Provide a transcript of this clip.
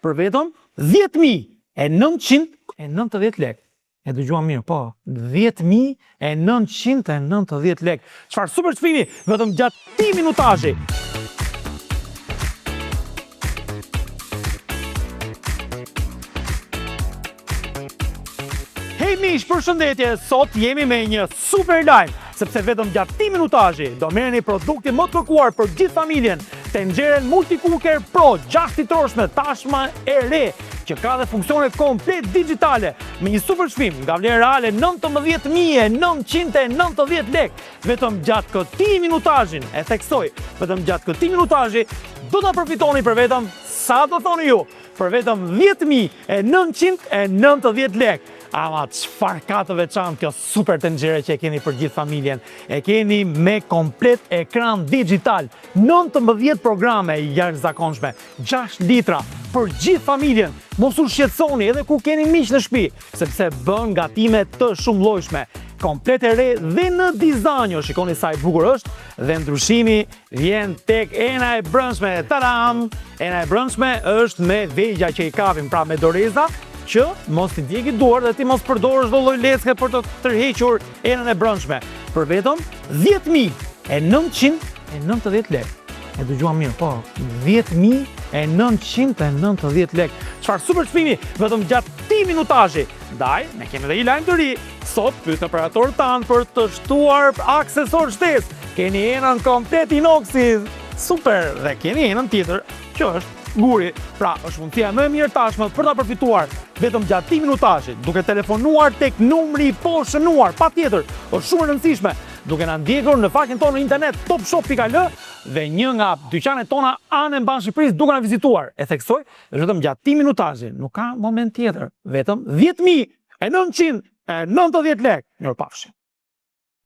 për vetëm 10.990 lekë. E dëgjuam mirë, po, 10.990 lekë. Çfarë super çmimi, vetëm gjatë 10 minutazhi. Hej miq, përshëndetje, sot jemi me një super lajm, sepse vetëm gjatë 10 minutazhi do merreni produktin më të kërkuar për gjithë familjen, tenxheren Multicooker Pro 6 litroshme tashma e re, që ka dhe funksionet komplet digjitale, me një super çmim nga vlerë reale 19.990 lekë, vetëm gjatë këtij minutazhin, e theksoj, vetëm gjatë këtij minutazhi do ta përfitoni për vetëm, sa do thoni ju, për vetëm 10.990 lekë. Ama çfarë ka të veçantë kjo super tenxhere që e keni për gjithë familjen? E keni me komplet ekran digital, 19 programe jashtëzakonshme, 6 litra për gjithë familjen. Mos u shqetësoni edhe kur keni miq në shtëpi, sepse bën gatime të shumëllojshme. Komplet e re dhe në dizajn, shikoni sa i bukur është, dhe ndryshimi vjen tek ena e brendshme. Tadam! Ena e brendshme është me vegja që i kapim, pra me doreza, që mos t'i djegi duar dhe ti mos përdorësh çdo lloj leckë për të tërhequr enën e brendshme. Për vetëm 10.990 lekë. E dëgjuam mirë, po, 10.990 lekë. Çfarë super çmimi, vetëm gjatë 10 minutazhi. Ndaj, ne kemi edhe një lajm të ri. Sot pyet operatorët tanë për të shtuar aksesor shtesë. Keni enën komplet inoksi. Super, dhe keni enën tjetër që është guri. Pra, është mundësia më e mirë tashmë për ta përfituar vetëm gjatë 10 minutazhit, duke telefonuar tek numri i poshënuar. Patjetër, është shumë e rëndësishme, duke na ndjekur në faqen tonë në internet topshop.al dhe një nga dyqanet tona anë e mban Shqipërisë duke na vizituar. E theksoj, është vetëm gjatë 10 minutazhit, nuk ka moment tjetër. Vetëm 10.990 lekë. Mirupafshim.